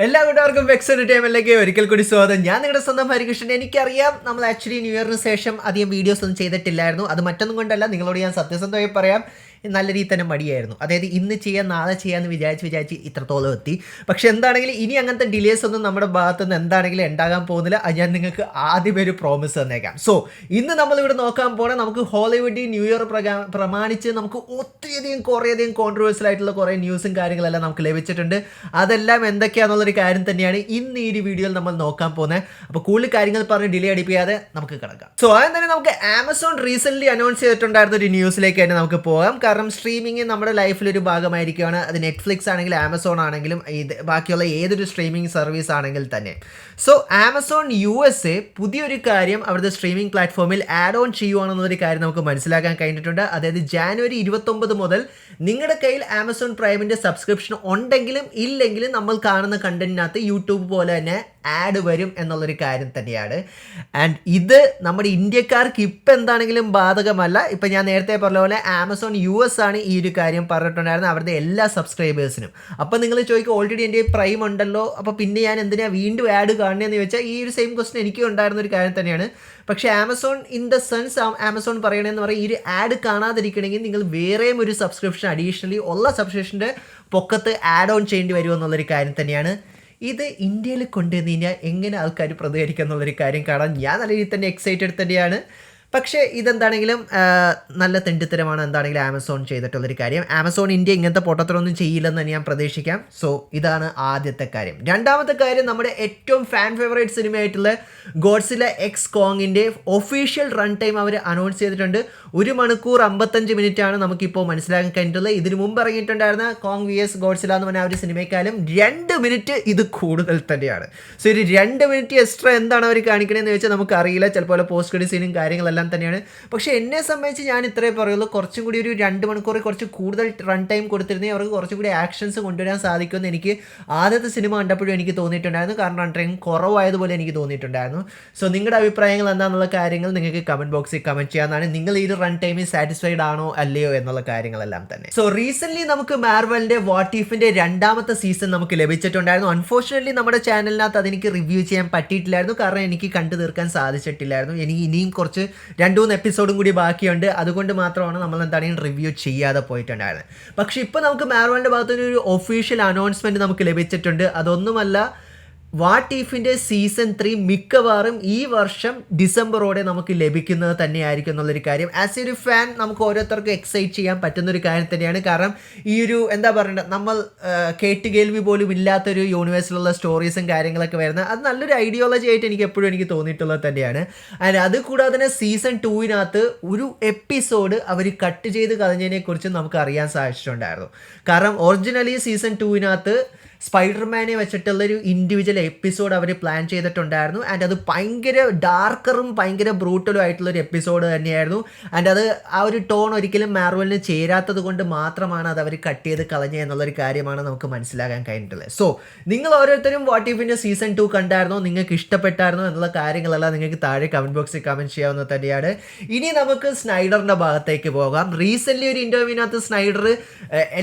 എല്ലാ കൂട്ടുകാർക്കും വെക്സ് എന്റർടൈൻമെന്റിലേക്ക് ഒരിക്കൽ കൂടി സ്വാഗതം. ഞാൻ നിങ്ങളുടെ സ്വന്തം ഹരികൃഷ്ണൻ. എനിക്കറിയാം നമ്മൾ ആക്ച്വലി ന്യൂ ഇയറിന് ശേഷം അധികം വീഡിയോസ് ഒന്നും ചെയ്തിട്ടില്ലായിരുന്നു. അത് മറ്റൊന്നും കൊണ്ടല്ല, നിങ്ങളോട് ഞാൻ സത്യസന്ധമായി പറയാം, നല്ല രീതിയിൽ തന്നെ മടിയായിരുന്നു. അതായത് ഇന്ന് ചെയ്യാൻ നാളെ ചെയ്യാമെന്ന് വിചാരിച്ച് ഇത്രത്തോളം എത്തി. പക്ഷെ എന്താണെങ്കിലും ഇനി അങ്ങനത്തെ ഡിലേസ് ഒന്നും നമ്മുടെ ഭാഗത്തുനിന്ന് എന്താണെങ്കിലും ഉണ്ടാകാൻ പോകുന്നില്ല. അത് ഞാൻ നിങ്ങൾക്ക് ആദ്യമേ ഒരു പ്രോമിസ് തന്നേക്കാം. സോ ഇന്ന് നമ്മളിവിടെ നോക്കാൻ പോകണം, നമുക്ക് ഹോളിവുഡ് ന്യൂ ഇയർ പ്രമാണിച്ച് നമുക്ക് ഒത്തിരിയധികം കുറേയധികം കോൺട്രവേഴ്സ്യൽ ആയിട്ടുള്ള കുറേ ന്യൂസും കാര്യങ്ങളെല്ലാം നമുക്ക് ലഭിച്ചിട്ടുണ്ട്. അതെല്ലാം എന്തൊക്കെയാണെന്നുള്ളൊരു കാര്യം തന്നെയാണ് ഇന്ന് ഈ ഒരു വീഡിയോയിൽ നമ്മൾ നോക്കാൻ പോകുന്നത്. അപ്പോൾ കൂടുതൽ കാര്യങ്ങൾ പറഞ്ഞ് ഡിലേ അടിപ്പിക്കാതെ നമുക്ക് കിടക്കാം. സോ ആദ്യം തന്നെ നമുക്ക് ആമസോൺ റീസെൻ്റ്ലി അനൗൺസ് ചെയ്തിട്ടുണ്ടായിരുന്ന ഒരു ന്യൂസിലേക്ക് തന്നെ നമുക്ക് പോകാം. കാരണം സ്ട്രീമിംഗ് നമ്മുടെ ലൈഫിലൊരു ഭാഗമായിരിക്കുകയാണ്. അത് നെറ്റ്ഫ്ലിക്സ് ആണെങ്കിലും ആമസോൺ ആണെങ്കിലും ബാക്കിയുള്ള ഏതൊരു സ്ട്രീമിംഗ് സർവീസ് ആണെങ്കിൽ തന്നെ. സോ ആമസോൺ USA പുതിയൊരു കാര്യം അവരുടെ സ്ട്രീമിംഗ് പ്ലാറ്റ്ഫോമിൽ ആഡ് ഓൺ ചെയ്യുവാണെന്നൊരു കാര്യം നമുക്ക് മനസ്സിലാക്കാൻ കഴിഞ്ഞിട്ടുണ്ട്. അതായത് ജാനുവരി 29 മുതൽ നിങ്ങളുടെ കയ്യിൽ ആമസോൺ പ്രൈമിൻ്റെ സബ്സ്ക്രിപ്ഷൻ ഉണ്ടെങ്കിലും ഇല്ലെങ്കിലും നമ്മൾ കാണുന്ന കണ്ടന്റിനകത്ത് യൂട്യൂബ് പോലെ തന്നെ ആഡ് വരും എന്നുള്ളൊരു കാര്യം തന്നെയാണ്. ആൻഡ് ഇത് നമ്മുടെ ഇന്ത്യക്കാർക്ക് ഇപ്പം എന്താണെങ്കിലും ബാധകമല്ല. ഇപ്പം ഞാൻ നേരത്തെ പറഞ്ഞ പോലെ ആമസോൺ US ആണ് ഈ ഒരു കാര്യം പറഞ്ഞിട്ടുണ്ടായിരുന്നത് അവരുടെ എല്ലാ സബ്സ്ക്രൈബേഴ്സിനും. അപ്പം നിങ്ങൾ ചോദിക്കും, ഓൾറെഡി എൻ്റെ പ്രൈം ഉണ്ടല്ലോ, അപ്പോൾ പിന്നെ ഞാൻ എന്തിനാണ് വീണ്ടും ആഡ് കാണുന്നതെന്ന് ചോദിച്ചാൽ ഈ ഒരു സെയിം ക്വസ്റ്റൻ എനിക്കും ഉണ്ടായിരുന്ന ഒരു കാര്യം തന്നെയാണ്. പക്ഷേ Amazon in the sense Amazon പറയണമെന്ന് പറയും, ഈ ഒരു ആഡ് കാണാതിരിക്കണമെങ്കിൽ നിങ്ങൾ വേറെയും ഒരു സബ്സ്ക്രിപ്ഷൻ അഡീഷണലി ഉള്ള സബ്സ്ക്രിപ്ഷൻ്റെ പൊക്കത്ത് ആഡ് ഓൺ ചെയ്യേണ്ടി വരുമെന്നുള്ളൊരു കാര്യം തന്നെയാണ്. ഇത് ഇന്ത്യയിൽ കൊണ്ടുവന്ന് കഴിഞ്ഞാൽ എങ്ങനെ ആൾക്കാർ പ്രതികരിക്കുക എന്നുള്ളൊരു കാര്യം കാണാൻ ഞാൻ നല്ല രീതിയിൽ തന്നെ എക്സൈറ്റഡ് തന്നെയാണ്. പക്ഷേ ഇതെന്താണെങ്കിലും നല്ല തെണ്ടിത്തരമാണ് എന്താണെങ്കിലും ആമസോൺ ചെയ്തിട്ടുള്ളൊരു കാര്യം. ആമസോൺ ഇന്ത്യ ഇങ്ങനത്തെ പൊട്ടത്തരമൊന്നും ചെയ്യില്ലെന്ന് ഞാൻ പ്രതീക്ഷിക്കാം. സോ ഇതാണ് ആദ്യത്തെ കാര്യം. രണ്ടാമത്തെ കാര്യം, നമ്മുടെ ഏറ്റവും ഫാൻ ഫേവറേറ്റ് സിനിമയായിട്ടുള്ള ഗോഡ്സില്ല എക്സ് കോങ്ങിൻ്റെ ഒഫീഷ്യൽ റൺ ടൈം അവർ അനൗൺസ് ചെയ്തിട്ടുണ്ട്. 1 മണിക്കൂർ 55 മിനിറ്റാണ് നമുക്കിപ്പോൾ മനസ്സിലാക്കാൻ കഴിഞ്ഞിട്ടുള്ളത്. ഇതിന് മുമ്പ് ഇറങ്ങിയിട്ടുണ്ടായിരുന്ന കോങ് VS ഗോഡ്സില്ല എന്ന് പറഞ്ഞ ആ ഒരു സിനിമയെക്കാളും 2 മിനിറ്റ് ഇത് കൂടുതൽ തന്നെയാണ്. സോ ഒരു 2 മിനിറ്റ് എക്സ്ട്രാ എന്താണ് അവർ കാണിക്കണമെന്ന് വെച്ചാൽ നമുക്കറിയില്ല. ചിലപ്പോൾ പോസ്റ്റ് ക്രെഡിറ്റ് സീനും കാര്യങ്ങളെല്ലാം തന്നെയാണ്. പക്ഷേ എന്നെ സംബന്ധിച്ച് ഞാൻ ഇത്രേ പറയുള്ളൂ, കുറച്ചും കൂടി ഒരു 2 മണിക്കൂർ കുറച്ച് കൂടുതൽ റൺ ടൈം കൊടുത്തിരുന്നെങ്കിൽ അവർക്ക് കുറച്ചും കൂടി ആക്ഷൻസ് കൊണ്ടുവരാൻ സാധിക്കുമെന്ന് എനിക്ക് ആദ്യത്തെ സിനിമ കണ്ടപ്പോഴും എനിക്ക് തോന്നിയിട്ടുണ്ടായിരുന്നു. കാരണം റൺ ടൈം കുറവായതുപോലെ എനിക്ക് തോന്നിയിട്ടുണ്ടായിരുന്നു. സോ നിങ്ങളുടെ അഭിപ്രായങ്ങൾ എന്താണെന്നുള്ള കാര്യങ്ങൾ നിങ്ങൾക്ക് കമൻറ്റ് ബോക്സിൽ കമൻറ്റ് ചെയ്യാവുന്നതാണ്. നിങ്ങൾ ഈ റൺ ടൈമിൽ സാറ്റിസ്ഫൈഡ് ആണോ അല്ലയോ എന്നുള്ള കാര്യങ്ങളെല്ലാം തന്നെ. സോ റീസെൻ്റ്ലി നമുക്ക് മാർവലിൻ്റെ വാട്ട് ഇഫിൻ്റെ 2ാമത്തെ സീസൺ നമുക്ക് ലഭിച്ചിട്ടുണ്ടായിരുന്നു. അൺഫോർച്യുനേറ്റ്ലി നമ്മുടെ ചാനലിനകത്ത് അതെനിക്ക് റിവ്യൂ ചെയ്യാൻ പറ്റിയിട്ടില്ലായിരുന്നു. കാരണം എനിക്ക് കണ്ടു തീർക്കാൻ സാധിച്ചിട്ടില്ലായിരുന്നു. എനിക്ക് ഇനിയും കുറച്ച് 2-3 എപ്പിസോഡും കൂടി ബാക്കിയുണ്ട്. അതുകൊണ്ട് മാത്രമാണ് നമ്മൾ എന്താണെങ്കിലും റിവ്യൂ ചെയ്യാതെ പോയിട്ടുണ്ടായിരുന്നത്. പക്ഷേ ഇപ്പോൾ നമുക്ക് മാർവലിൻ്റെ ഭാഗത്തുനിന്ന് ഒരു ഒഫീഷ്യൽ അനൗൺസ്മെൻറ്റ് നമുക്ക് ലഭിച്ചിട്ടുണ്ട്. അതൊന്നുമല്ല, വാട്ട് ഇഫിൻ്റെ സീസൺ 3 മിക്കവാറും ഈ വർഷം ഡിസംബറോടെ നമുക്ക് ലഭിക്കുന്നത് തന്നെയായിരിക്കും എന്നുള്ളൊരു കാര്യം ആസ് ഒരു ഫാൻ നമുക്ക് ഓരോരുത്തർക്കും എക്സൈറ്റ് ചെയ്യാൻ പറ്റുന്നൊരു കാര്യം തന്നെയാണ്. കാരണം ഈ ഒരു എന്താ പറയേണ്ടത്, നമ്മൾ കേട്ടുകേൾവി പോലും ഇല്ലാത്തൊരു യൂണിവേഴ്സിലുള്ള സ്റ്റോറീസും കാര്യങ്ങളൊക്കെ വരുന്നത് അത് നല്ലൊരു ഐഡിയോളജി ആയിട്ട് എനിക്ക് തോന്നിയിട്ടുള്ളത് തന്നെയാണ്. ആൻഡ് അതുകൂടാതെ തന്നെ സീസൺ 2-നകത്ത് ഒരു എപ്പിസോഡ് അവർ കട്ട് ചെയ്ത് കളഞ്ഞതിനെക്കുറിച്ച് നമുക്ക് അറിയാൻ സാധിച്ചിട്ടുണ്ടായിരുന്നു. കാരണം ഒറിജിനലി സീസൺ 2-നകത്ത് സ്പൈഡർമാനെ വെച്ചിട്ടുള്ളൊരു ഇൻഡിവിജ്വൽ എപ്പിസോഡ് അവർ പ്ലാൻ ചെയ്തിട്ടുണ്ടായിരുന്നു. ആൻഡ് അത് ഭയങ്കര ഡാർക്കറും ഭയങ്കര ബ്രൂട്ടലും ആയിട്ടുള്ളൊരു എപ്പിസോഡ് തന്നെയായിരുന്നു. ആൻഡ് അത് ആ ഒരു ടോൺ ഒരിക്കലും മാർവലിന് ചേരാത്തത് കൊണ്ട് മാത്രമാണ് അത് അവർ കട്ട് ചെയ്ത് കളഞ്ഞത് എന്നുള്ളൊരു കാര്യമാണ് നമുക്ക് മനസ്സിലാക്കാൻ കഴിഞ്ഞിട്ടുള്ളത്. സോ നിങ്ങൾ ഓരോരുത്തരും വാട്ട് ഇഫിൻ്റെ സീസൺ 2 കണ്ടായിരുന്നോ, നിങ്ങൾക്ക് ഇഷ്ടപ്പെട്ടായിരുന്നോ എന്നുള്ള കാര്യങ്ങളെല്ലാം നിങ്ങൾക്ക് താഴെ കമൻറ്റ് ബോക്സിൽ കമൻറ്റ് ചെയ്യാവുന്നത് തന്നെയാണ്. ഇനി നമുക്ക് സ്നൈഡറിൻ്റെ ഭാഗത്തേക്ക് പോകാം. റീസെൻ്റ്ലി ഒരു ഇൻ്റർവ്യൂവിനകത്ത് സ്നൈഡർ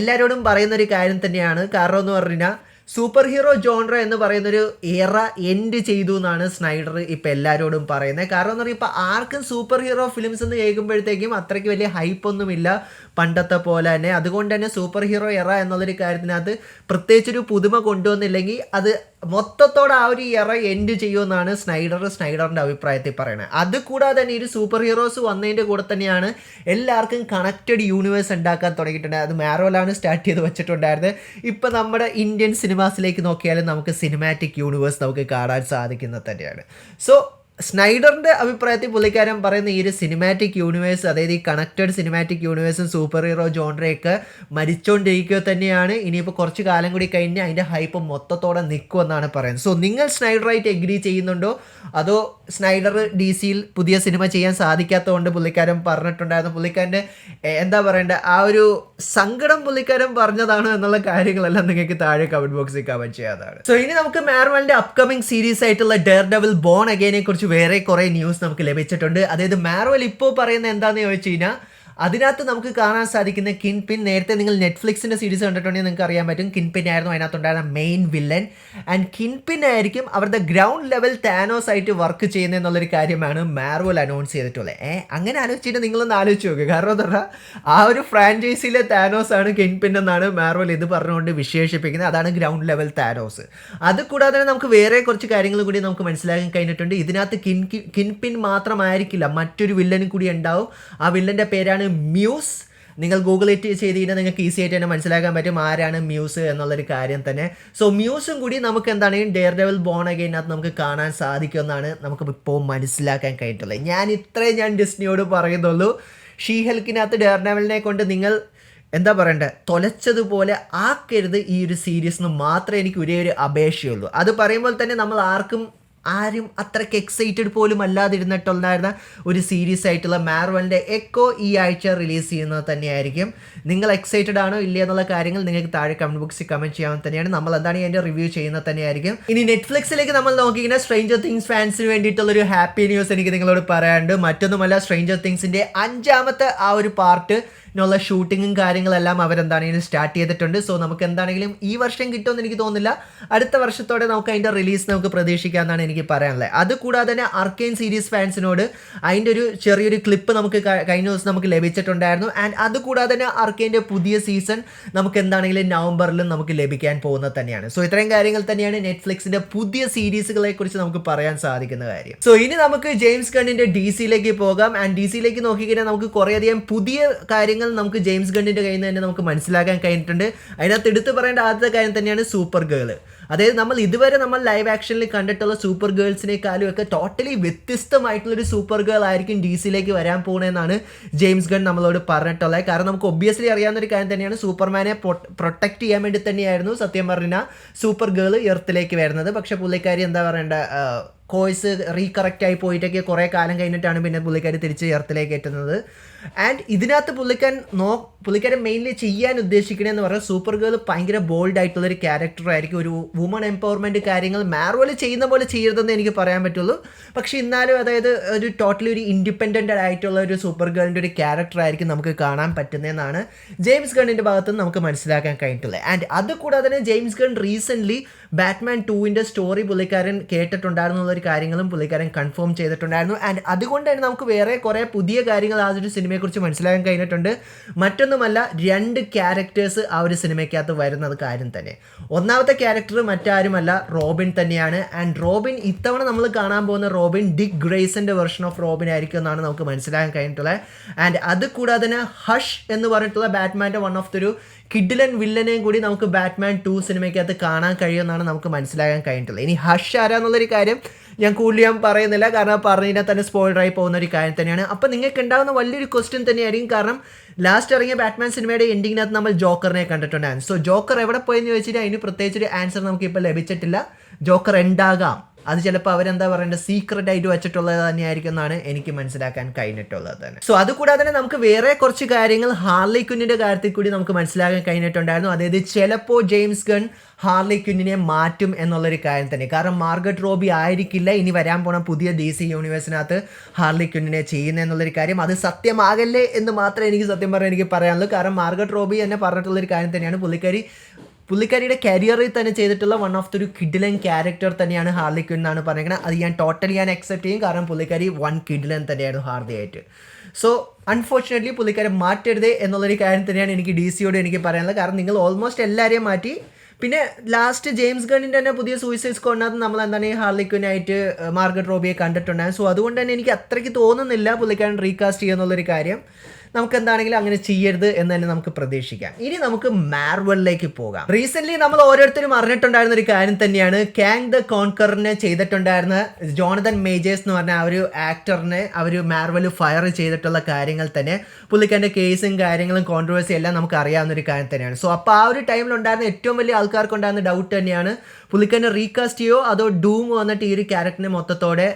എല്ലാവരോടും പറയുന്നൊരു കാര്യം തന്നെയാണ്. കാരണം എന്ന് പറഞ്ഞാൽ സൂപ്പർ ഹീറോ ജോൺറ എന്ന് പറയുന്നൊരു എറ എൻഡ് ചെയ്തു എന്നാണ് സ്നൈഡർ ഇപ്പം എല്ലാവരോടും പറയുന്നത്. കാരണം എന്ന് പറഞ്ഞാൽ ഇപ്പം ആർക്കും സൂപ്പർ ഹീറോ ഫിലിംസ് എന്ന് കേൾക്കുമ്പോഴത്തേക്കും അത്രയ്ക്ക് വലിയ ഹൈപ്പൊന്നുമില്ല പണ്ടത്തെ പോലെ തന്നെ. അതുകൊണ്ട് തന്നെ സൂപ്പർ ഹീറോ എറ എന്നുള്ളൊരു കാര്യത്തിനകത്ത് പ്രത്യേകിച്ചൊരു പുതുമ കൊണ്ടുവന്നില്ലെങ്കിൽ അത് മൊത്തത്തോടെ ആ ഒരു എറ എൻഡ് ചെയ്യുമെന്നാണ് സ്നൈഡറിൻ്റെ അഭിപ്രായത്തിൽ പറയുന്നത്. അതുകൂടാതെ തന്നെ ഒരു സൂപ്പർ ഹീറോസ് വന്നതിൻ്റെ കൂടെ തന്നെയാണ് എല്ലാവർക്കും കണക്റ്റഡ് യൂണിവേഴ്സ് ഉണ്ടാക്കാൻ തുടങ്ങിയിട്ടുണ്ട്. അത് മാർവലാണ് സ്റ്റാർട്ട് ചെയ്ത് വെച്ചിട്ടുണ്ടായിരുന്നത്. ഇപ്പം നമ്മുടെ ഇന്ത്യൻ സിനിമാസിലേക്ക് നോക്കിയാലും നമുക്ക് സിനിമാറ്റിക് യൂണിവേഴ്സ് നമുക്ക് കാണാൻ സാധിക്കുന്നത് തന്നെയാണ്. സോ സ്നൈഡറിൻ്റെ അഭിപ്രായത്തിൽ പുള്ളിക്കാരൻ പറയുന്ന ഈ ഒരു സിനിമാറ്റിക് യൂണിവേഴ്സ്, അതായത് ഈ കണക്റ്റഡ് സിനിമാറ്റിക് യൂണിവേഴ്സും സൂപ്പർ ഹീറോ ജോൺറയൊക്കെ മരിച്ചുകൊണ്ടിരിക്കുക തന്നെയാണ്. ഇനിയിപ്പോൾ കുറച്ച് കാലം കൂടി കഴിഞ്ഞ് അതിൻ്റെ ഹൈപ്പ് മൊത്തത്തോടെ നിൽക്കുമെന്നാണ് പറയുന്നത്. സോ നിങ്ങൾ സ്നൈഡറായിട്ട് എഗ്രി ചെയ്യുന്നുണ്ടോ, അതോ സ്നൈഡർ DC-യിൽ പുതിയ സിനിമ ചെയ്യാൻ സാധിക്കാത്തതുകൊണ്ട് പുള്ളിക്കാരൻ പറഞ്ഞിട്ടുണ്ടായിരുന്നു, പുള്ളിക്കാരൻ്റെ എന്താ പറയേണ്ടത് ആ ഒരു സങ്കടം പുള്ളിക്കാരൻ പറഞ്ഞതാണോ എന്നുള്ള കാര്യങ്ങളെല്ലാം നിങ്ങൾക്ക് താഴെ കമൻറ്റ് ബോക്സിൽ കമൻറ്റ് ചെയ്യാതാണ്. സോ ഇനി നമുക്ക് മാർവലിൻ്റെ അപ്കമിങ് സീരീസ് ആയിട്ടുള്ള ഡെയർഡെവിൾ ബോൺ അഗൈനെ കുറിച്ച് വേറെ കുറേ ന്യൂസ് നമുക്ക് ലഭിച്ചിട്ടുണ്ട്. അതായത് മാർവൽ ഇപ്പോൾ പറയുന്നത് എന്താണെന്ന് ചോദിച്ചു കഴിഞ്ഞാൽ അതിനകത്ത് നമുക്ക് കാണാൻ സാധിക്കുന്ന കിൻ പിൻ, നേരത്തെ നിങ്ങൾ നെറ്റ്ഫ്ലിക്സിൻ്റെ സീരീസ് കണ്ടിട്ടുണ്ടെങ്കിൽ നിങ്ങൾക്ക് അറിയാൻ പറ്റും കിൻ പിൻ ആയിരുന്നു അതിനകത്തുണ്ടായിരുന്ന മെയിൻ വില്ലൻ. ആൻഡ് കിൻ പിൻ ആയിരിക്കും അവരുടെ ഗ്രൗണ്ട് ലെവൽ താനോസ് ആയിട്ട് വർക്ക് ചെയ്യുന്നത് എന്നുള്ളൊരു കാര്യമാണ് മാർവൽ അനൗൺസ് ചെയ്തിട്ടുള്ളത്. അങ്ങനെ ആലോചിച്ചിട്ട് നിങ്ങളൊന്ന് ആലോചിച്ച് നോക്കുക. കാരണം എന്താ പറഞ്ഞാൽ ആ ഒരു ഫ്രാഞ്ചൈസിയിലെ താനോസ് ആണ് കിൻ പിൻ എന്നാണ് മാർവൽ ഇത് പറഞ്ഞുകൊണ്ട് വിശേഷിപ്പിക്കുന്നത്. അതാണ് ഗ്രൗണ്ട് ലെവൽ താനോസ്. അത് കൂടാതെ നമുക്ക് വേറെ കുറച്ച് കാര്യങ്ങൾ കൂടി നമുക്ക് മനസ്സിലാക്കാൻ കഴിഞ്ഞിട്ടുണ്ട്. ഇതിനകത്ത് കിൻ പിൻ മാത്രമായിരിക്കില്ല, മറ്റൊരു വില്ലനും കൂടി ഉണ്ടാവും. ആ വില്ലൻ്റെ പേരാണ് മ്യൂസ്. നിങ്ങൾ ഗൂഗിൾ ഇറ്റ് ചെയ്ത് കഴിഞ്ഞാൽ നിങ്ങൾക്ക് ഈസി ആയിട്ട് തന്നെ മനസ്സിലാക്കാൻ പറ്റും ആരാണ് മ്യൂസ് എന്നുള്ളൊരു കാര്യം തന്നെ. സോ മ്യൂസും കൂടി നമുക്ക് എന്താണ് ഡെയർ ഡെവിൾ ബോൺ അഗൈനകത്ത് നമുക്ക് കാണാൻ സാധിക്കുമെന്നാണ് നമുക്ക് ഇപ്പോൾ മനസ്സിലാക്കാൻ കഴിഞ്ഞിട്ടുള്ളത്. ഞാൻ ഡിസ്നിയോട് പറയുന്നുള്ളൂ, ഷീ ഹൽക്കിനകത്ത് ഡെയർ ഡെവിളിനെ കൊണ്ട് നിങ്ങൾ എന്താ പറയണ്ടേ തൊലച്ചതുപോലെ ആക്കരുത് ഈ ഒരു സീരീസ് എന്ന് മാത്രമേ എനിക്ക് ഒരേ ഒരു അപേക്ഷയുള്ളൂ. അത് പറയുമ്പോൾ തന്നെ നമ്മൾ ആരും അത്രയ്ക്ക് എക്സൈറ്റഡ് പോലും അല്ലാതിരുന്നിട്ടുണ്ടായിരുന്ന ഒരു സീരീസ് ആയിട്ടുള്ള മാർവലിൻ്റെ എക്കോ ഈ ആഴ്ച റിലീസ് ചെയ്യുന്നത് തന്നെയായിരിക്കും. നിങ്ങൾ എക്സൈറ്റഡ് ആണോ ഇല്ല എന്നുള്ള കാര്യങ്ങൾ നിങ്ങൾക്ക് താഴെ കമൻറ്റ് ബോക്സിൽ കമൻറ്റ് ചെയ്യാൻ തന്നെയാണ്. നമ്മൾ എന്താണ് അതിൻ്റെ റിവ്യൂ ചെയ്യുന്നത് തന്നെയായിരിക്കും. ഇനി നെറ്റ്ഫ്ലിക്സിലേക്ക് നമ്മൾ നോക്കിക്കുന്ന സ്ട്രേഞ്ചർ തിങ്സ് ഫാൻസിന് വേണ്ടിയിട്ടുള്ളൊരു ഹാപ്പി ന്യൂസ് എനിക്ക് നിങ്ങളോട് പറയാനുണ്ട്. മറ്റൊന്നുമല്ല, സ്ട്രേഞ്ചർ തിങ്സിൻ്റെ 5ാമത്തെ ആ ഒരു പാർട്ട് നുള്ള ഷൂട്ടിങ്ങും കാര്യങ്ങളെല്ലാം അവരെന്താണെങ്കിലും സ്റ്റാർട്ട് ചെയ്തിട്ടുണ്ട്. സോ നമുക്ക് എന്താണെങ്കിലും ഈ വർഷം കിട്ടുമെന്ന് എനിക്ക് തോന്നുന്നില്ല. അടുത്ത വർഷത്തോടെ നമുക്ക് അതിൻ്റെ റിലീസ് നമുക്ക് പ്രതീക്ഷിക്കാമെന്നാണ് എനിക്ക് പറയാനുള്ളത്. അതുകൂടാതെ തന്നെ അർക്കെയിൻ സീരീസ് ഫാൻസിനോട് അതിൻ്റെ ഒരു ചെറിയൊരു ക്ലിപ്പ് നമുക്ക് കഴിഞ്ഞ ദിവസം നമുക്ക് ലഭിച്ചിട്ടുണ്ടായിരുന്നു. ആൻഡ് അതുകൂടാതെ തന്നെ അർക്കെയിൻ്റെ പുതിയ സീസൺ നമുക്ക് എന്താണെങ്കിലും നവംബറിലും നമുക്ക് ലഭിക്കാൻ പോകുന്നത് തന്നെയാണ്. സോ ഇത്രയും കാര്യങ്ങൾ തന്നെയാണ് നെറ്റ്ഫ്ലിക്സിൻ്റെ പുതിയ സീരീസുകളെ കുറിച്ച് നമുക്ക് പറയാൻ സാധിക്കുന്ന കാര്യം. സോ ഇനി നമുക്ക് ജെയിംസ് ഗണ്ണിൻ്റെ DC-യിലേക്ക് പോകാം. ആൻഡ് DC-യിലേക്ക് നോക്കിക്കഴിഞ്ഞാൽ നമുക്ക് കുറേയധികം പുതിയ കാര്യങ്ങൾ നമുക്ക് ജെയിംസ് ഗണ്ണിൻ്റെ കയ്യിൽ നിന്ന് തന്നെ നമുക്ക് മനസ്സിലാക്കാൻ കഴിഞ്ഞിട്ടുണ്ട്. അതിനകത്ത് എടുത്തു പറയേണ്ട ആദ്യത്തെ കാര്യം തന്നെയാണ് സൂപ്പർ ഗേൾ. അതായത് നമ്മൾ ലൈവ് ആക്ഷനിൽ കണ്ടിട്ടുള്ള സൂപ്പർ ഗേൾസിനേക്കാളും ഒക്കെ ടോട്ടലി വ്യത്യസ്തമായിട്ടുള്ളൊരു സൂപ്പർ ഗേൾ ആയിരിക്കും DC-യിലേക്ക് വരാൻ പോകുന്നതെന്നാണ് ജെയിംസ് ഗൺ നമ്മളോട് പറഞ്ഞിട്ടുള്ളത്. കാരണം നമുക്ക് ഒബ്വിയസ്ലി അറിയാവുന്നൊരു കാര്യം തന്നെയാണ്, സൂപ്പർമാനെ പ്രൊട്ടക്ട് ചെയ്യാൻ വേണ്ടി തന്നെയായിരുന്നു സത്യം പറഞ്ഞാൽ സൂപ്പർ ഗേൾ എർത്തിലേക്ക് വരുന്നത്. പക്ഷേ പുള്ളിക്കാരി എന്താ പറയേണ്ട കോഴ്സ് റീകറക്റ്റ് ആയി പോയിട്ടൊക്കെ കുറേ കാലം കഴിഞ്ഞിട്ടാണ് പിന്നെ പുള്ളിക്കാരി തിരിച്ച് എർത്തിലേക്ക് എത്തുന്നത്. ആൻഡ് ഇതിനകത്ത് പുള്ളിക്കാരൻ മെയിൻലി ചെയ്യാൻ ഉദ്ദേശിക്കണമെന്ന് പറഞ്ഞാൽ സൂപ്പർ ഗേൾ ഭയങ്കര ബോൾഡ് ആയിട്ടുള്ളൊരു ക്യാരക്ടറായിരിക്കും. ഒരു വുമൺ എംപവർമെൻറ്റ് കാര്യങ്ങൾ മാർവൽ ചെയ്യുന്ന പോലെ ചെയ്യരുതെന്ന് എനിക്ക് പറയാൻ പറ്റുള്ളൂ. പക്ഷേ എന്നാലും അതായത് ഒരു ടോട്ടലി ഒരു ഇൻഡിപെൻഡൻ്റ് ആയിട്ടുള്ള ഒരു സൂപ്പർ ഗേളിൻ്റെ ഒരു ക്യാരക്ടറായിരിക്കും നമുക്ക് കാണാൻ പറ്റുന്നതെന്നാണ് ജെയിംസ് ഗണ്ണിൻ്റെ ഭാഗത്ത് നിന്ന് നമുക്ക് മനസ്സിലാക്കാൻ കഴിഞ്ഞിട്ടുള്ളത്. ആൻഡ് അതുകൂടാതെ തന്നെ ജെയിംസ് ഗൺ റീസെൻ്റ്ലി ബാറ്റ്മാൻ 2ൻ്റെ സ്റ്റോറി പുള്ളിക്കാരൻ കേട്ടിട്ടുണ്ടായിരുന്നുള്ളൊരു കാര്യങ്ങളും പുള്ളിക്കാരൻ കൺഫേം ചെയ്തിട്ടുണ്ടായിരുന്നു. ആൻഡ് അതുകൊണ്ട് തന്നെ നമുക്ക് വേറെ കുറേ പുതിയ കാര്യങ്ങൾ ആ ഒരു സിനിമയെക്കുറിച്ച് മനസ്സിലാക്കാൻ കഴിഞ്ഞിട്ടുണ്ട്. മറ്റൊന്നുമല്ല, 2 ക്യാരക്ടേഴ്സ് ആ ഒരു സിനിമയ്ക്കകത്ത് വരുന്നത് കാര്യം തന്നെ. ഒന്നാമത്തെ ക്യാരക്ടർ മറ്റാരുമല്ല, റോബിൻ തന്നെയാണ്. ആൻഡ് റോബിൻ ഇത്തവണ നമ്മൾ കാണാൻ പോകുന്ന റോബിൻ ഡിക് ഗ്രേസൻ്റെ വെർഷൻ ഓഫ് റോബിൻ ആയിരിക്കും എന്നാണ് നമുക്ക് മനസ്സിലാക്കാൻ കഴിഞ്ഞിട്ടുള്ളത്. ആൻഡ് അത് കൂടാതെ തന്നെ ഹഷ് എന്ന് പറഞ്ഞിട്ടുള്ള ബാറ്റ്മാൻ്റെ വൺ ഓഫ് ദ കിഡിലൻ വില്ലനെയും കൂടി നമുക്ക് ബാറ്റ്മാൻ 2 സിനിമയ്ക്കകത്ത് കാണാൻ കഴിയുമെന്നാണ് നമുക്ക് മനസ്സിലാക്കാൻ കഴിഞ്ഞിട്ടുള്ളത്. ഇനി ഹഷ് ആരാന്നുള്ളൊരു കാര്യം ഞാൻ കൂടുതൽ പറയുന്നില്ല, കാരണം പറഞ്ഞാൽ തന്നെ സ്പോയിലറായി പോകുന്ന ഒരു കാര്യം തന്നെയാണ്. അപ്പോൾ നിങ്ങൾക്ക് ഉണ്ടാകുന്ന വലിയൊരു ക്വസ്റ്റ്യൻ തന്നെയായിരിക്കും. കാരണം ലാസ്റ്റ് ഇറങ്ങിയ ബാറ്റ്മാൻ സിനിമയുടെ എൻഡിങ്ങിനകത്ത് നമ്മൾ ജോക്കറിനെ കണ്ടിട്ടുണ്ടായിരുന്നു. സോ ജോക്കർ എവിടെ പോയെന്ന് ചോദിച്ചിട്ട് അതിന് പ്രത്യേകിച്ചൊരു ആൻസർ നമുക്കിപ്പോൾ ലഭിച്ചിട്ടില്ല. ജോക്കർ ഉണ്ടാകാം, അത് ചിലപ്പോൾ അവരെന്താ പറയേണ്ടത് സീക്രട്ട് ആയിട്ട് വെച്ചിട്ടുള്ളത് തന്നെയായിരിക്കും എന്നാണ് എനിക്ക് മനസ്സിലാക്കാൻ കഴിഞ്ഞിട്ടുള്ളത് തന്നെ. സോ അതുകൂടാതെ തന്നെ നമുക്ക് വേറെ കുറച്ച് കാര്യങ്ങൾ ഹാർലി ക്വിന്നിൻ്റെ കാര്യത്തിൽ കൂടി നമുക്ക് മനസ്സിലാക്കാൻ കഴിഞ്ഞിട്ടുണ്ടായിരുന്നു. അതായത് ചിലപ്പോൾ ജെയിംസ് ഗൺ ഹാർലി ക്വിന്നിനെ മാറ്റും എന്നുള്ളൊരു കാര്യം തന്നെ. കാരണം മാർഗറ്റ് റോബി ആയിരിക്കില്ല ഇനി വരാൻ പോണ പുതിയ DC യൂണിവേഴ്സിനകത്ത് ഹാർലി ക്വിന്നിനെ ചെയ്യുന്നത് എന്നുള്ളൊരു കാര്യം. അത് സത്യമാകല്ലേ എന്ന് മാത്രമേ എനിക്ക് സത്യം പറഞ്ഞാൽ എനിക്ക് പറയാനുള്ളൂ. കാരണം മാർഗറ്റ് റോബി എന്നെ പറഞ്ഞിട്ടുള്ളൊരു കാര്യം തന്നെയാണ്, പുള്ളിക്കാരിയുടെ കരിയറിൽ തന്നെ ചെയ്തിട്ടുള്ള വൺ ഓഫ് ദ കിഡിലൻ ക്യാരക്ടർ തന്നെയാണ് ഹാർലി ക്വിൻ എന്നാണ് പറയുന്നത്. അത് ഞാൻ അക്സെപ്റ്റ് ചെയ്യും, കാരണം പുള്ളിക്കാരി വൺ കിഡിലൻ തന്നെയായിരുന്നു ഹാർലി ആയിട്ട്. സോ അൺഫോർച്ചുനേറ്റ്ലി പുള്ളിക്കാരെ മാറ്റരുത് എന്നുള്ളൊരു കാര്യം തന്നെയാണ് എനിക്ക് DC-യോട് എനിക്ക് പറയാനുള്ളത്. കാരണം നിങ്ങൾ ഓൾമോസ്റ്റ് എല്ലാവരെയും മാറ്റി. പിന്നെ ലാസ്റ്റ് ജെയിംസ് ഗണ്ണിൻ്റെ തന്നെ പുതിയ സൂയിസൈഡ് സ്ക്വാഡിനകത്ത് നമ്മൾ എന്താണ് ഹാർലി ക്വിനായിട്ട് മാർഗറ്റ് റോബിയെ കണ്ടിട്ടുണ്ടായിരുന്നു. സോ അതുകൊണ്ട് തന്നെ എനിക്ക് അത്രയ്ക്ക് തോന്നുന്നില്ല പുള്ളിക്കാരൻ റീകാസ്റ്റ് ചെയ്യുന്നുള്ളൊരു കാര്യം. നമുക്ക് എന്താണെങ്കിലും അങ്ങനെ ചെയ്യരുത് എന്ന് തന്നെ നമുക്ക് പ്രതീക്ഷിക്കാം. ഇനി നമുക്ക് മാർവലിലേക്ക് പോകാം. റീസെന്റ് നമ്മൾ ഓരോരുത്തരും അറിഞ്ഞിട്ടുണ്ടായിരുന്ന ഒരു കാര്യം തന്നെയാണ്, കാങ് ദ കോൺക്കറിനെ ചെയ്തിട്ടുണ്ടായിരുന്ന ജോണതൻ മേജേഴ്സ് എന്ന് പറഞ്ഞ ആ ഒരു ആക്ടറിനെ അവർ മാർവൽ ഫയർ ചെയ്തിട്ടുള്ള കാര്യങ്ങൾ തന്നെ, പുള്ളിക്കാരൻ്റെ കേസും കാര്യങ്ങളും കോൺട്രവേഴ്സി എല്ലാം നമുക്ക് അറിയാവുന്ന ഒരു കാര്യം തന്നെയാണ്. സോ അപ്പോൾ ആ ഒരു ടൈമിലുണ്ടായിരുന്ന ഏറ്റവും വലിയ ആൾക്കാർക്കുണ്ടായിരുന്ന ഡൗട്ട് തന്നെയാണ് പുള്ളിക്കാരനെ റീകാസ്റ്റ് ചെയ്യോ അതോ ഡൂം വന്നിട്ട് ഈ ഒരു ക്യാരക്ടറിനെ മൊത്തത്തോടെ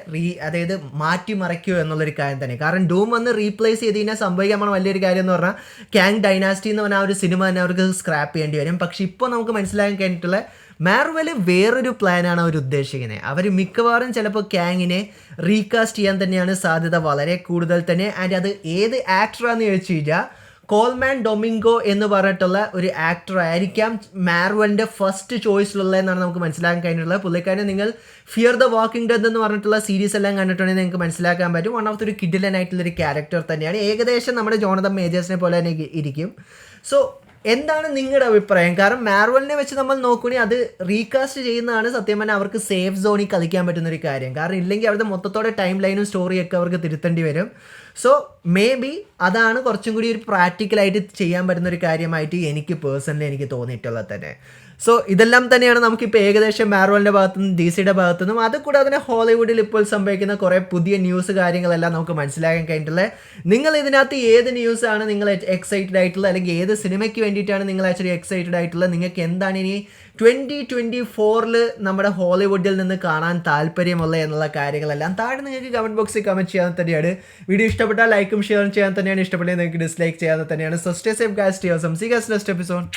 അതായത് മാറ്റിമറിക്കുകയോ എന്നുള്ളൊരു കാര്യം തന്നെ. കാരണം ഡൂം വന്ന് റീപ്ലേസ് ചെയ്ത് കഴിഞ്ഞാൽ സംഭവിക്കാൻ വലിയൊരു കാര്യം എന്ന് പറഞ്ഞാൽ കാങ് ഡൈനാസ്റ്റി എന്ന് പറഞ്ഞാൽ ആ ഒരു സിനിമ തന്നെ അവർക്ക് സ്ക്രാപ്പ് ചെയ്യേണ്ടി വരും. പക്ഷെ ഇപ്പോൾ നമുക്ക് മനസ്സിലാക്കാൻ കഴിഞ്ഞിട്ടുള്ള മാർവൽ വേറൊരു പ്ലാനാണ് അവർ ഉദ്ദേശിക്കുന്നത്. അവർ മിക്കവാറും ചിലപ്പോൾ കാങ്ങിനെ റീകാസ്റ്റ് ചെയ്യാൻ തന്നെയാണ് സാധ്യത വളരെ കൂടുതൽ തന്നെ. ആൻഡ് അത് ഏത് ആക്ടറാന്ന് ചോദിച്ചു കഴിഞ്ഞാൽ കോൾമാൻ ഡൊമിംഗോ എന്ന് പറഞ്ഞിട്ടുള്ള ഒരു ആക്ടർ ആയിരിക്കാം മാർവലിൻ്റെ ഫസ്റ്റ് ചോയ്സിലുള്ള എന്നാണ് നമുക്ക് മനസ്സിലാക്കാൻ കഴിഞ്ഞിട്ടുള്ളത്. പുള്ളിക്കാരനെ നിങ്ങൾ ഫിയർ ദ വാക്കിംഗ് ഡെഡ് എന്ന് പറഞ്ഞിട്ടുള്ള സീരീസ് എല്ലാം കണ്ടിട്ടുണ്ടെങ്കിൽ നിങ്ങൾക്ക് മനസ്സിലാക്കാൻ പറ്റും. വൺ ഓഫ് ദ ഒരു കിഡിലനായിട്ടുള്ളൊരു ക്യാരക്ടർ തന്നെയാണ്. ഏകദേശം നമ്മുടെ ജോണതൻ മേജേഴ്സിനെ പോലെ തന്നെ ഇരിക്കും. സോ എന്താണ് നിങ്ങളുടെ അഭിപ്രായം? കാരണം മാർവലിനെ വെച്ച് നമ്മൾ നോക്കുകയാണെങ്കിൽ അത് റീകാസ്റ്റ് ചെയ്യുന്നതാണ് സത്യം പറഞ്ഞാൽ അവർക്ക് സേഫ് സോണിൽ കളിക്കാൻ പറ്റുന്നൊരു കാര്യം. കാരണം ഇല്ലെങ്കിൽ അവരുടെ മൊത്തത്തോടെ ടൈം ലൈനും സ്റ്റോറിയൊക്കെ അവർക്ക് തിരുത്തേണ്ടി വരും. സോ മേ ബി അതാണ് കുറച്ചും കൂടി ഒരു പ്രാക്ടിക്കലായിട്ട് ചെയ്യാൻ പറ്റുന്നൊരു കാര്യമായിട്ട് എനിക്ക് പേഴ്സണലി എനിക്ക് തോന്നിയിട്ടുള്ളത് തന്നെ. സോ ഇതെല്ലാം തന്നെയാണ് നമുക്കിപ്പോൾ ഏകദേശം മാർവലിൻ്റെ ഭാഗത്തുനിന്നും ഡി സിയുടെ ഭാഗത്തുനിന്നും അതുകൂടാതെ തന്നെ ഹോളിവുഡിൽ ഇപ്പോൾ സംഭവിക്കുന്ന കുറേ പുതിയ ന്യൂസ് കാര്യങ്ങളെല്ലാം നമുക്ക് മനസ്സിലാക്കാൻ കഴിഞ്ഞിട്ടുള്ളത്. നിങ്ങൾ ഇതിനകത്ത് ഏത് ന്യൂസാണ് നിങ്ങൾ എക്സൈറ്റഡ് ആയിട്ടുള്ളത്, അല്ലെങ്കിൽ ഏത് സിനിമയ്ക്ക് വേണ്ടിയിട്ടാണ് നിങ്ങൾ ആക്ച്വലി എക്സൈറ്റഡ് ആയിട്ടുള്ളത്? നിങ്ങൾക്ക് എന്താണ് ഇനി 2024 നമ്മുടെ ഹോളിവുഡിൽ നിന്ന് കാണാൻ താല്പര്യമുള്ളത് എന്നുള്ള കാര്യങ്ങളെല്ലാം താഴെ നിങ്ങൾക്ക് കമൻറ്റ് ബോക്സിൽ കമൻറ്റ് ചെയ്യാൻ തന്നെയാണ്. വീഡിയോ ഇഷ്ടപ്പെട്ടാൽ ലൈക്കും ഷെയറും ചെയ്യാൻ തന്നെയാണ്, ഇഷ്ടപ്പെട്ടെങ്കിൽ നിങ്ങൾക്ക് ഡിസ്ലൈക്ക് ചെയ്യാൻ തന്നെയാണ്. So stay safe guys, stay awesome, see guys next episode.